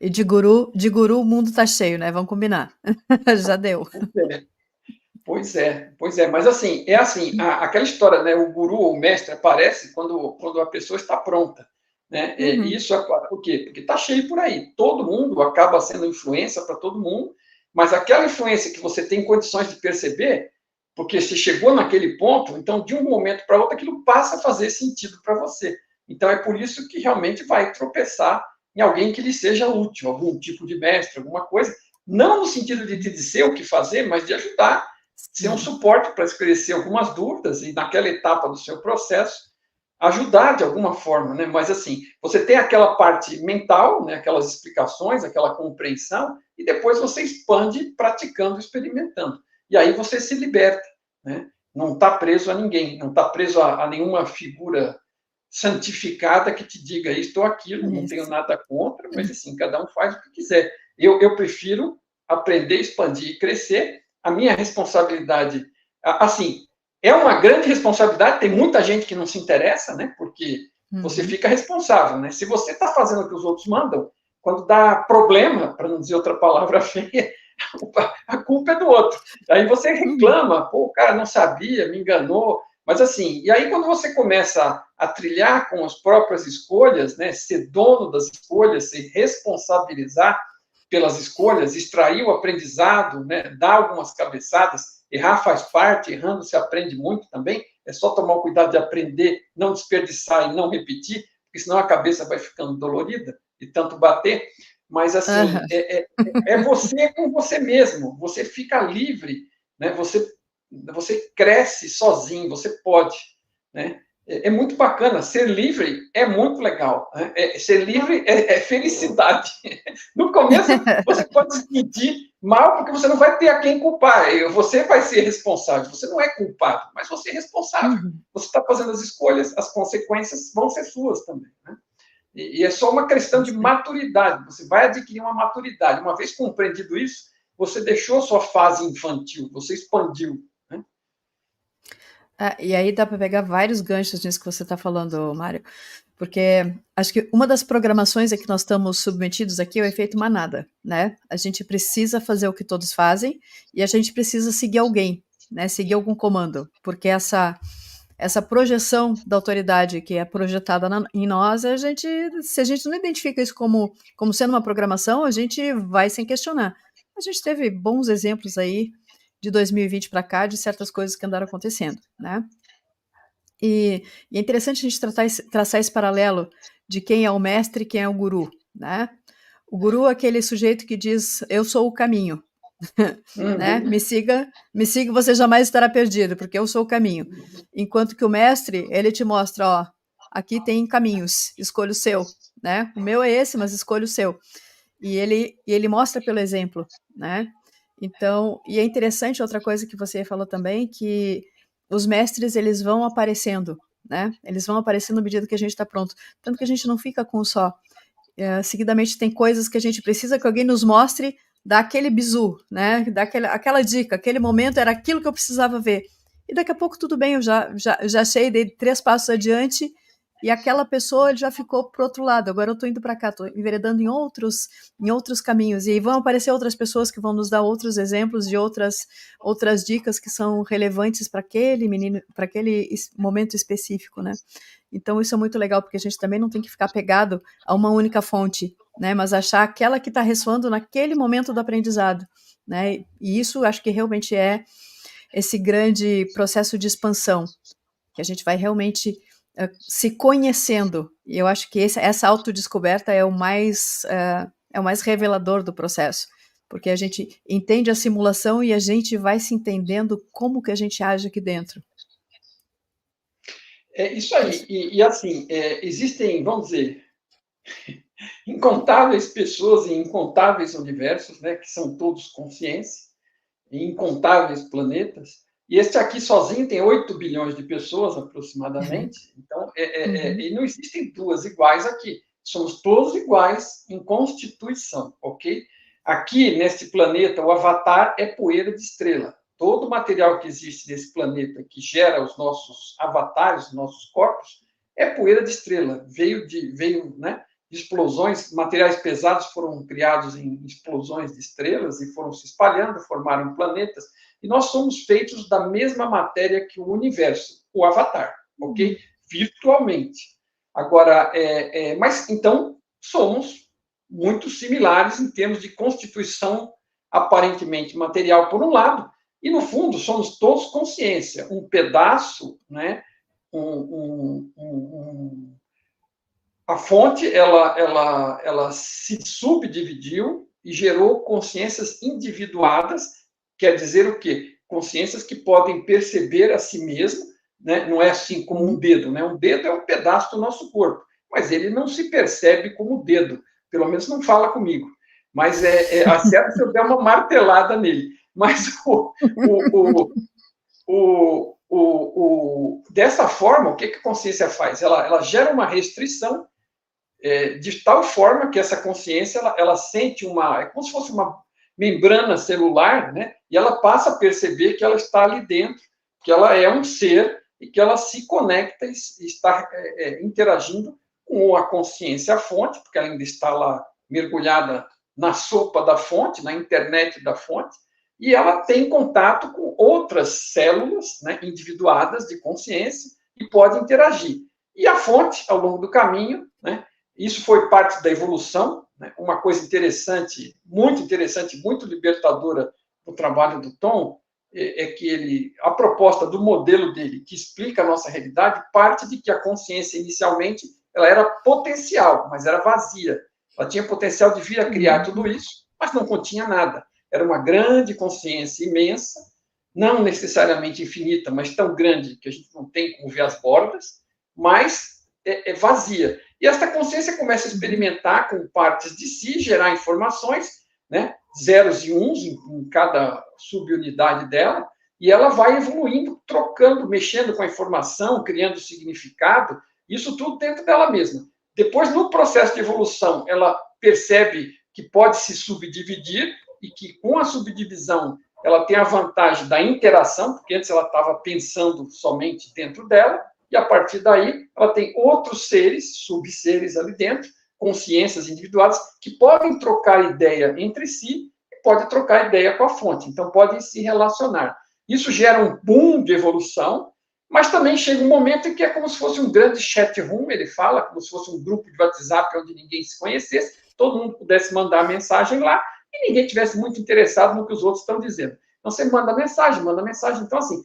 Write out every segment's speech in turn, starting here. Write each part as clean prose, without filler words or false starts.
E de guru o mundo tá cheio, né? Vamos combinar. Já deu. Pois é, mas assim, aquela história, né, o guru ou o mestre aparece quando a pessoa está pronta, né, Uhum. isso é por quê? Porque está cheio por aí, todo mundo acaba sendo influência para todo mundo, mas aquela influência que você tem condições de perceber, porque você chegou naquele ponto, então de um momento para outro aquilo passa a fazer sentido para você, então é por isso que realmente vai tropeçar em alguém que lhe seja útil, algum tipo de mestre, alguma coisa, não no sentido de te dizer o que fazer, mas de ajudar, ser um Sim. suporte para esclarecer algumas dúvidas e, naquela etapa do seu processo, ajudar de alguma forma, né? Mas, assim, você tem aquela parte mental, né? Aquelas explicações, aquela compreensão, e depois você expande praticando, experimentando. E aí você se liberta, né? Não está preso a ninguém, não está preso a nenhuma figura santificada que te diga isto ou aquilo, não tenho Isso. nada contra, mas, assim, cada um faz o que quiser. Eu prefiro aprender, expandir e crescer. A minha responsabilidade, assim, é uma grande responsabilidade, tem muita gente que não se interessa, né? Porque você Uhum. fica responsável, né? Se você está fazendo o que os outros mandam, quando dá problema, para não dizer outra palavra feia, a culpa é do outro. Aí você Uhum. reclama, pô, o cara não sabia, me enganou. Mas assim, e aí quando você começa a trilhar com as próprias escolhas, né, ser dono das escolhas, se responsabilizar pelas escolhas, extrair o aprendizado, né, dar algumas cabeçadas, errar faz parte, errando se aprende muito também, é só tomar o cuidado de aprender, não desperdiçar e não repetir, porque senão a cabeça vai ficando dolorida de tanto bater, mas assim, Aham. é você com você mesmo, você fica livre, né, você cresce sozinho, você pode, né? É muito bacana, ser livre é muito legal, né? Ser livre é felicidade. No começo, você pode se sentir mal porque você não vai ter a quem culpar. Você vai ser responsável. Você não é culpado, mas você é responsável. Uhum. Você está fazendo as escolhas, as consequências vão ser suas também. Né? E é só uma questão de maturidade. Você vai adquirir uma maturidade. Uma vez compreendido isso, você deixou sua fase infantil, você expandiu. Né? E aí dá para pegar vários ganchos nisso que você está falando, Mário, porque acho que uma das programações a que nós estamos submetidos aqui é o efeito manada, né? A gente precisa fazer o que todos fazem e a gente precisa seguir alguém, né? Seguir algum comando, porque essa projeção da autoridade que é projetada em nós, se a gente não identifica isso como sendo uma programação, a gente vai sem questionar. A gente teve bons exemplos aí de 2020 para cá de certas coisas que andaram acontecendo, né? E é interessante a gente traçar esse paralelo de quem é o mestre e quem é o guru, né? O guru é aquele sujeito que diz, eu sou o caminho, né? Uhum. Me siga, você jamais estará perdido, porque eu sou o caminho. Enquanto que o mestre, ele te mostra, ó, aqui tem caminhos, escolha o seu, né? O meu é esse, mas escolha o seu. E ele mostra pelo exemplo, né? Então, e é interessante outra coisa que você falou também, que os mestres, eles vão aparecendo, né? Eles vão aparecendo à medida que a gente está pronto. Tanto que a gente não fica com só seguidamente tem coisas que a gente precisa que alguém nos mostre, dá aquele bizu, né? Dá aquela dica, aquele momento era aquilo que eu precisava ver. E daqui a pouco tudo bem, eu já achei, dei 3 passos adiante e aquela pessoa já ficou pro outro lado. Agora eu tô indo para cá, tô enveredando em outros caminhos. E aí vão aparecer outras pessoas que vão nos dar outros exemplos de outras dicas que são relevantes para aquele menino, para aquele momento específico, né? Então isso é muito legal, porque a gente também não tem que ficar pegado a uma única fonte, né? Mas achar aquela que está ressoando naquele momento do aprendizado, né? E isso acho que realmente é esse grande processo de expansão, que a gente vai realmente se conhecendo. E eu acho que essa autodescoberta é o mais revelador do processo, porque a gente entende a simulação e a gente vai se entendendo como que a gente age aqui dentro. É isso aí. Isso. Assim, existem, vamos dizer, incontáveis pessoas em incontáveis universos, né, que são todos consciência, em incontáveis planetas. E este aqui sozinho tem 8 bilhões de pessoas, aproximadamente. Então, Uhum. e não existem duas iguais aqui. Somos todos iguais em constituição, ok? Aqui, neste planeta, o avatar é poeira de estrela. Todo o material que existe nesse planeta, que gera os nossos avatares, os nossos corpos, é poeira de estrela. Veio, né, explosões, materiais pesados foram criados em explosões de estrelas e foram se espalhando, formaram planetas, e nós somos feitos da mesma matéria que o universo, o Avatar, ok? Virtualmente. Agora, mas então somos muito similares em termos de constituição aparentemente material, por um lado, e no fundo somos todos consciência, um pedaço, né? A fonte ela se subdividiu e gerou consciências individuadas, quer dizer o quê? Consciências que podem perceber a si mesmo, né? Não é assim como um dedo, né? Um dedo é um pedaço do nosso corpo, mas ele não se percebe como dedo, pelo menos não fala comigo. Mas acerta se eu der uma martelada nele. Mas dessa forma, o que a consciência faz? Ela gera uma restrição de tal forma que essa consciência ela sente é como se fosse uma membrana celular, né? E ela passa a perceber que ela está ali dentro, que ela é um ser e que ela se conecta e está interagindo com a consciência, a fonte, porque ela ainda está lá mergulhada na sopa da fonte, na internet da fonte, e ela tem contato com outras células, né, individuadas de consciência e pode interagir. E a fonte, ao longo do caminho, né, isso foi parte da evolução, né, uma coisa interessante, muito libertadora do trabalho do Tom, é que a proposta do modelo dele, que explica a nossa realidade, parte de que a consciência, inicialmente, ela era potencial, mas era vazia. Ela tinha potencial de vir a criar tudo isso, mas não continha nada. Era uma grande consciência imensa, não necessariamente infinita, mas tão grande que a gente não tem como ver as bordas, mas vazia. E esta consciência começa a experimentar com partes de si, gerar informações, né, zeros e uns em cada subunidade dela, e ela vai evoluindo, trocando, mexendo com a informação, criando significado, isso tudo dentro dela mesma. Depois, no processo de evolução, ela percebe que pode se subdividir e que, com a subdivisão, ela tem a vantagem da interação, porque antes ela estava pensando somente dentro dela, e a partir daí ela tem outros seres, subseres ali dentro, consciências individuais, que podem trocar ideia entre si e podem trocar ideia com a fonte. Então, podem se relacionar. Isso gera um boom de evolução, mas também chega um momento em que é como se fosse um grande chat room, ele fala, como se fosse um grupo de WhatsApp onde ninguém se conhecesse, todo mundo pudesse mandar mensagem lá e ninguém tivesse muito interessado no que os outros estão dizendo. Então, você manda mensagem. Então, assim,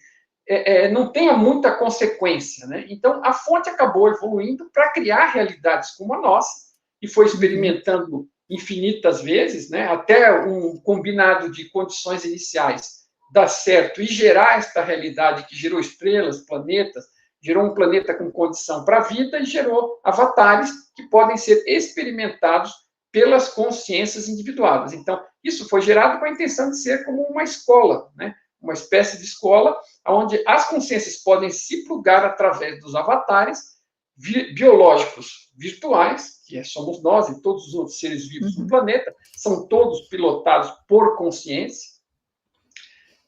não tenha muita consequência, né? Então, a fonte acabou evoluindo para criar realidades como a nossa e foi experimentando infinitas vezes, né? Até um combinado de condições iniciais dar certo e gerar esta realidade que gerou estrelas, planetas, gerou um planeta com condição para a vida e gerou avatares que podem ser experimentados pelas consciências individuadas. Então, isso foi gerado com a intenção de ser como uma escola, né? Uma espécie de escola onde as consciências podem se plugar através dos avatares biológicos virtuais, que somos nós e todos os outros seres vivos do planeta, são todos pilotados por consciência,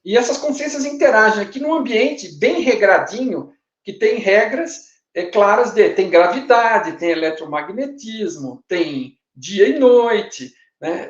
e essas consciências interagem aqui num ambiente bem regradinho, que tem regras claras tem gravidade, tem eletromagnetismo, tem dia e noite, né?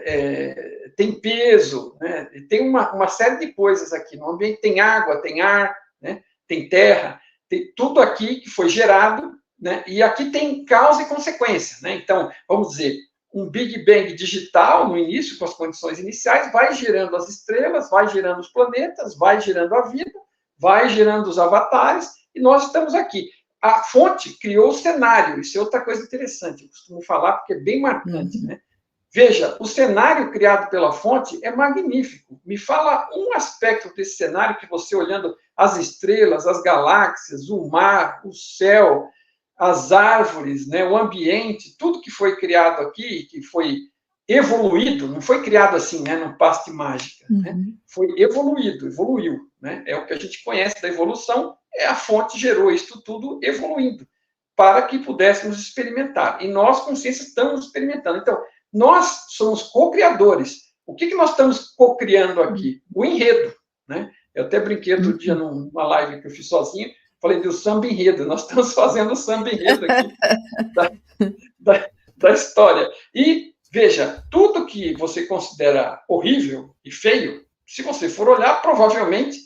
Tem peso, né? Tem uma série de coisas aqui. No ambiente tem água, tem ar, né? Tem terra, tem tudo aqui que foi gerado, né? E aqui tem causa e consequência, né? Então, vamos dizer, um Big Bang digital no início, com as condições iniciais, vai gerando as estrelas, vai gerando os planetas, vai gerando a vida, vai gerando os avatares, e nós estamos aqui. A fonte criou o cenário, isso é outra coisa interessante, eu costumo falar porque é bem marcante, né? Veja, o cenário criado pela fonte é magnífico. Me fala um aspecto desse cenário que você, olhando as estrelas, as galáxias, o mar, o céu, as árvores, né, o ambiente, tudo que foi criado aqui, que foi evoluído, não foi criado assim, né, num passe de mágica, né? Foi evoluiu, né? É o que a gente conhece da evolução, a fonte gerou isso tudo evoluindo, para que pudéssemos experimentar. E nós, consciência, estamos experimentando. Então, nós somos co-criadores. O que nós estamos co-criando aqui? O enredo, né? Eu até brinquei outro dia numa live que eu fiz sozinho, falei do samba enredo. Nós estamos fazendo o samba enredo aqui da história. E, veja, tudo que você considera horrível e feio, se você for olhar, provavelmente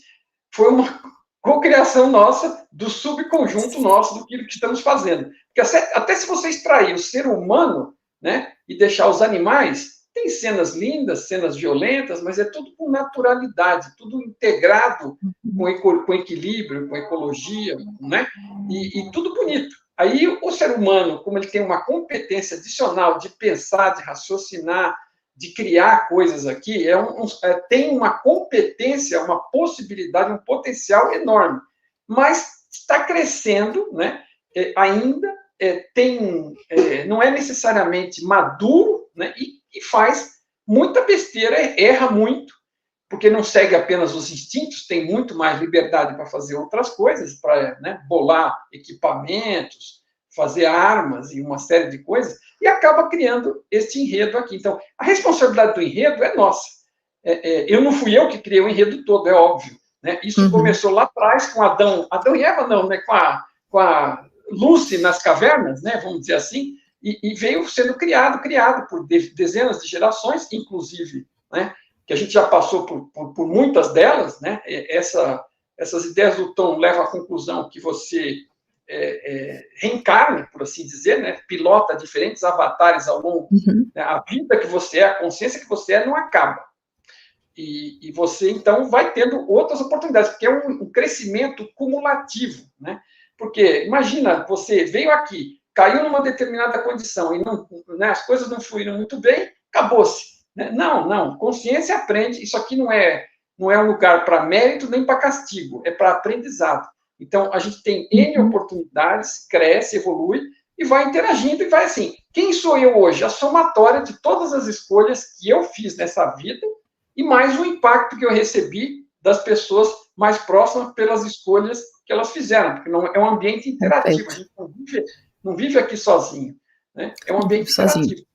foi uma cocriação nossa, do subconjunto nosso, do que estamos fazendo. Porque até se você extrair o ser humano, né, e deixar os animais, tem cenas lindas, cenas violentas, mas é tudo com naturalidade, tudo integrado com equilíbrio, com ecologia, né, e tudo bonito. Aí o ser humano, como ele tem uma competência adicional de pensar, de raciocinar, de criar coisas aqui, tem uma competência, uma possibilidade, um potencial enorme. Mas está crescendo, né? Ainda não é necessariamente maduro, né? E faz muita besteira, erra muito, porque não segue apenas os instintos, tem muito mais liberdade para fazer outras coisas, para, né, bolar equipamentos, fazer armas e uma série de coisas, e acaba criando este enredo aqui. Então, a responsabilidade do enredo é nossa. Não fui eu que criei o enredo todo, é óbvio. Né? Isso começou lá atrás com Adão e Eva não, né? com a Lucy nas cavernas, né? Vamos dizer assim, e veio sendo criado por dezenas de gerações, inclusive, né? Que a gente já passou por muitas delas, né? Essas ideias do Tom levam à conclusão que você reencarna, por assim dizer, né? Pilota diferentes avatares ao longo. Né? A vida que você é, a consciência que você é, não acaba. E você, então, vai tendo outras oportunidades, porque é um crescimento cumulativo. Né? Porque, imagina, você veio aqui, caiu numa determinada condição e não, né, as coisas não fluíram muito bem, acabou-se. Né? Não, consciência aprende, isso aqui não é um lugar para mérito nem para castigo, é para aprendizado. Então, a gente tem N oportunidades, cresce, evolui, e vai interagindo, e vai assim, quem sou eu hoje? A somatória de todas as escolhas que eu fiz nessa vida, e mais o impacto que eu recebi das pessoas mais próximas pelas escolhas que elas fizeram, porque não, é um ambiente interativo, a gente não vive aqui sozinho, né? É um ambiente interativo.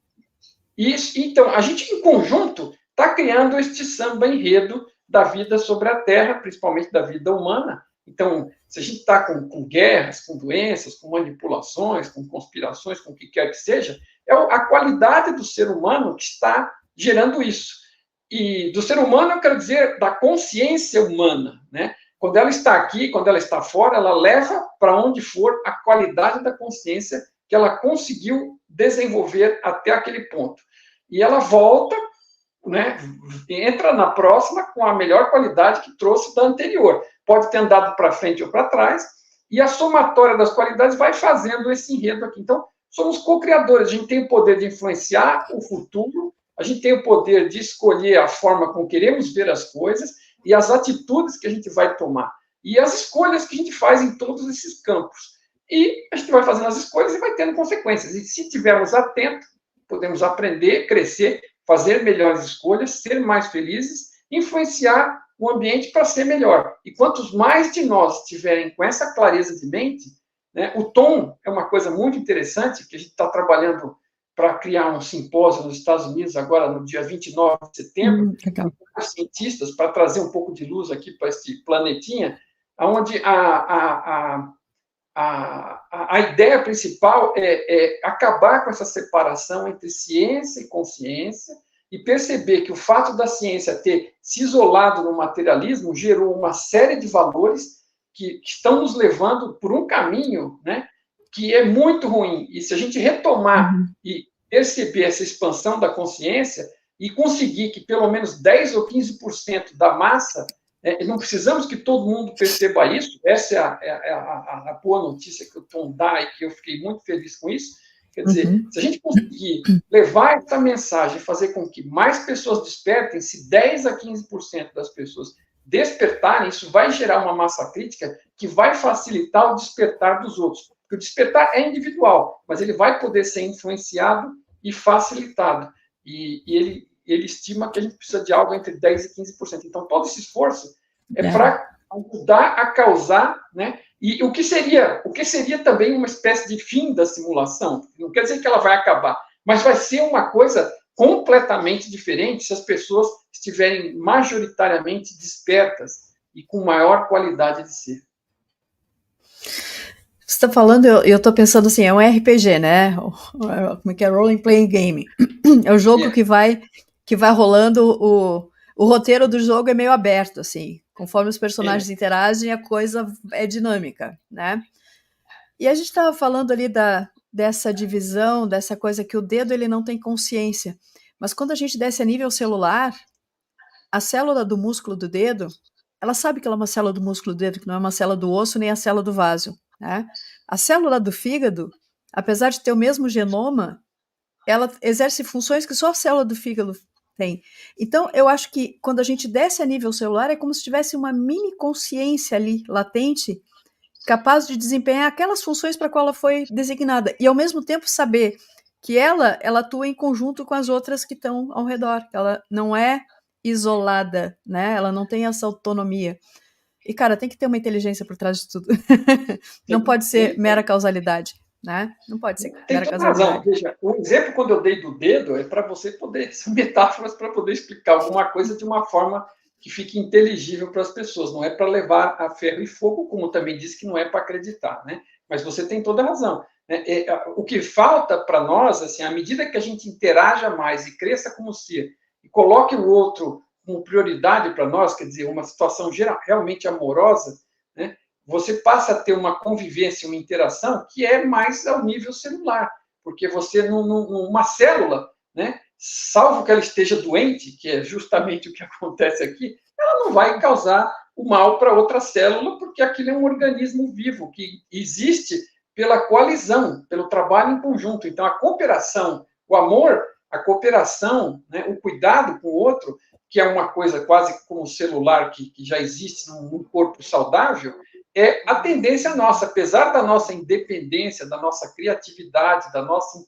Então, a gente, em conjunto, está criando este samba-enredo da vida sobre a Terra, principalmente da vida humana. Então, se a gente está com guerras, com doenças, com manipulações, com conspirações, com o que quer que seja, é a qualidade do ser humano que está gerando isso. E do ser humano, eu quero dizer da consciência humana, né? Quando ela está aqui, quando ela está fora, ela leva para onde for a qualidade da consciência que ela conseguiu desenvolver até aquele ponto. E ela volta, né, entra na próxima com a melhor qualidade que trouxe da anterior. Pode ter andado para frente ou para trás, e a somatória das qualidades vai fazendo esse enredo aqui. Então, somos co-criadores, a gente tem o poder de influenciar o futuro, a gente tem o poder de escolher a forma como queremos ver as coisas e as atitudes que a gente vai tomar. E as escolhas que a gente faz em todos esses campos. E a gente vai fazendo as escolhas e vai tendo consequências. E se estivermos atentos, podemos aprender, crescer, fazer melhores escolhas, ser mais felizes, influenciar o ambiente para ser melhor. E quantos mais de nós estiverem com essa clareza de mente, né, o Tom é uma coisa muito interessante, que a gente está trabalhando para criar um simpósio nos Estados Unidos, agora no dia 29 de setembro, com cientistas, para trazer um pouco de luz aqui para este planetinha, onde a ideia principal é acabar com essa separação entre ciência e consciência e perceber que o fato da ciência ter se isolado no materialismo gerou uma série de valores que estão nos levando por um caminho, né, que é muito ruim. E se a gente retomar e perceber essa expansão da consciência e conseguir que pelo menos 10 ou 15% da massa, não precisamos que todo mundo perceba isso, essa é a boa notícia que o Tom dá e que eu fiquei muito feliz com isso. Quer dizer, se a gente conseguir levar essa mensagem e fazer com que mais pessoas despertem, se 10 a 15% das pessoas despertarem, isso vai gerar uma massa crítica que vai facilitar o despertar dos outros. Porque o despertar é individual, mas ele vai poder ser influenciado e facilitado. E ele estima que a gente precisa de algo entre 10% e 15%. Então, todo esse esforço é para ajudar a causar, né? E o que seria também uma espécie de fim da simulação? Não quer dizer que ela vai acabar, mas vai ser uma coisa completamente diferente se as pessoas estiverem majoritariamente despertas e com maior qualidade de ser. Você está falando, eu estou pensando assim, é um RPG, né? Como é que é? Role Playing Game. É o jogo Yeah. que vai rolando, o roteiro do jogo é meio aberto, assim. Conforme os É, personagens interagem, a coisa é dinâmica, né? E a gente estava falando ali dessa divisão, dessa coisa que o dedo ele não tem consciência. Mas quando a gente desce a nível celular, a célula do músculo do dedo, ela sabe que ela é uma célula do músculo do dedo, que não é uma célula do osso nem a célula do vaso, né? A célula do fígado, apesar de ter o mesmo genoma, ela exerce funções que só a célula do fígado tem. Então, eu acho que quando a gente desce a nível celular, é como se tivesse uma mini consciência ali, latente, capaz de desempenhar aquelas funções para qual ela foi designada. E, ao mesmo tempo, saber que ela atua em conjunto com as outras que estão ao redor. Ela não é isolada, né? Ela não tem essa autonomia. E, cara, tem que ter uma inteligência por trás de tudo. Não pode ser mera causalidade, né? Não pode ser tem mera toda razão. causalidade. Veja, o exemplo quando eu dei do dedo é para você poder, são metáforas para poder explicar alguma coisa de uma forma que fique inteligível para as pessoas. Não é para levar a ferro e fogo, como também disse que não é para acreditar, né? Mas você tem toda a razão. Né? O que falta para nós, assim, à medida que a gente interaja mais e cresça como ser, e coloque o outro como prioridade para nós, quer dizer, uma situação realmente amorosa, né? Você passa a ter uma convivência, uma interação que é mais ao nível celular, porque você, numa célula, né, salvo que ela esteja doente, que é justamente o que acontece aqui, ela não vai causar o mal para outra célula, porque aquilo é um organismo vivo que existe pela coalizão, pelo trabalho em conjunto. Então, a cooperação, o amor, a cooperação, né, o cuidado com o outro, que é uma coisa quase como celular que já existe num corpo saudável, é a tendência nossa, apesar da nossa independência, da nossa criatividade, da nossa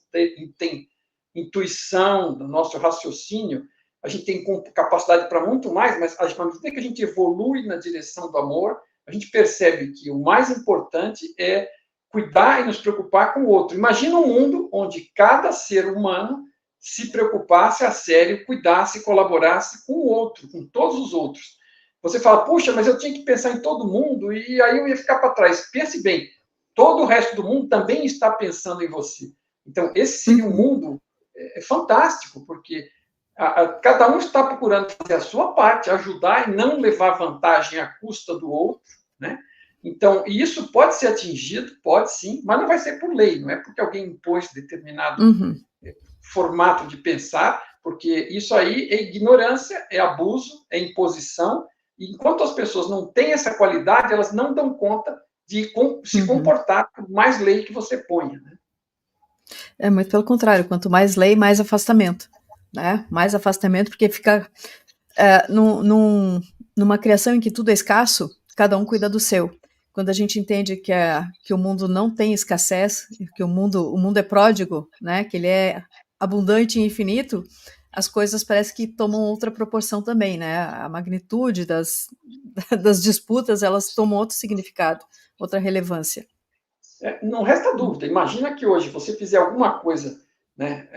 intuição, do nosso raciocínio, a gente tem capacidade para muito mais, mas à medida que a gente evolui na direção do amor, a gente percebe que o mais importante é cuidar e nos preocupar com o outro. Imagina um mundo onde cada ser humano se preocupasse a sério, cuidasse, colaborasse com o outro, com todos os outros. Você fala, puxa, mas eu tinha que pensar em todo mundo e aí eu ia ficar para trás. Pense bem, todo o resto do mundo também está pensando em você. Então, esse seria um mundo fantástico, porque cada um está procurando fazer a sua parte, ajudar e não levar vantagem à custa do outro, né? Então, e isso pode ser atingido, pode sim, mas não vai ser por lei, não é porque alguém impôs determinado formato de pensar, porque isso aí é ignorância, é abuso, é imposição, e enquanto as pessoas não têm essa qualidade, elas não dão conta de se comportar por mais lei que você ponha, né? É muito pelo contrário, quanto mais lei, mais afastamento, né? Mais afastamento, porque fica numa criação em que tudo é escasso, cada um cuida do seu. Quando a gente entende que o mundo não tem escassez, que o mundo é pródigo, né? Que ele é abundante e infinito, as coisas parece que tomam outra proporção também, né? A magnitude das disputas, elas tomam outro significado, outra relevância. Não resta dúvida. Imagina que hoje você fizer alguma coisa, né,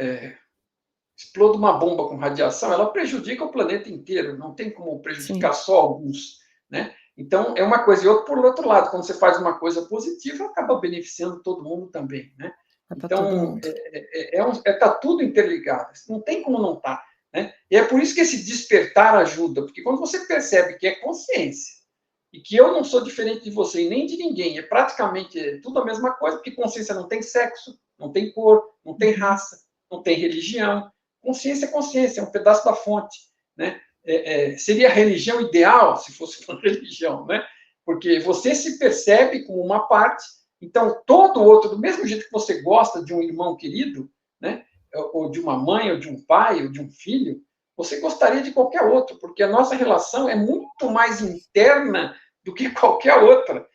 exploda uma bomba com radiação, ela prejudica o planeta inteiro. Não tem como prejudicar Sim. só alguns, né? Então, é uma coisa. E outro, por outro lado, quando você faz uma coisa positiva, acaba beneficiando todo mundo também, né? É para todo Então, mundo. tá tudo interligado. Não tem como não estar, né? E é por isso que esse despertar ajuda, porque quando você percebe que é consciência, e que eu não sou diferente de você e nem de ninguém, é praticamente tudo a mesma coisa, porque consciência não tem sexo, não tem cor, não tem raça, não tem religião. Consciência é consciência, é um pedaço da fonte, né? Seria a religião ideal se fosse uma religião, né? Porque você se percebe como uma parte, então todo outro, do mesmo jeito que você gosta de um irmão querido, né? Ou de uma mãe, ou de um pai, ou de um filho, você gostaria de qualquer outro, porque a nossa relação é muito mais interna do que qualquer outra.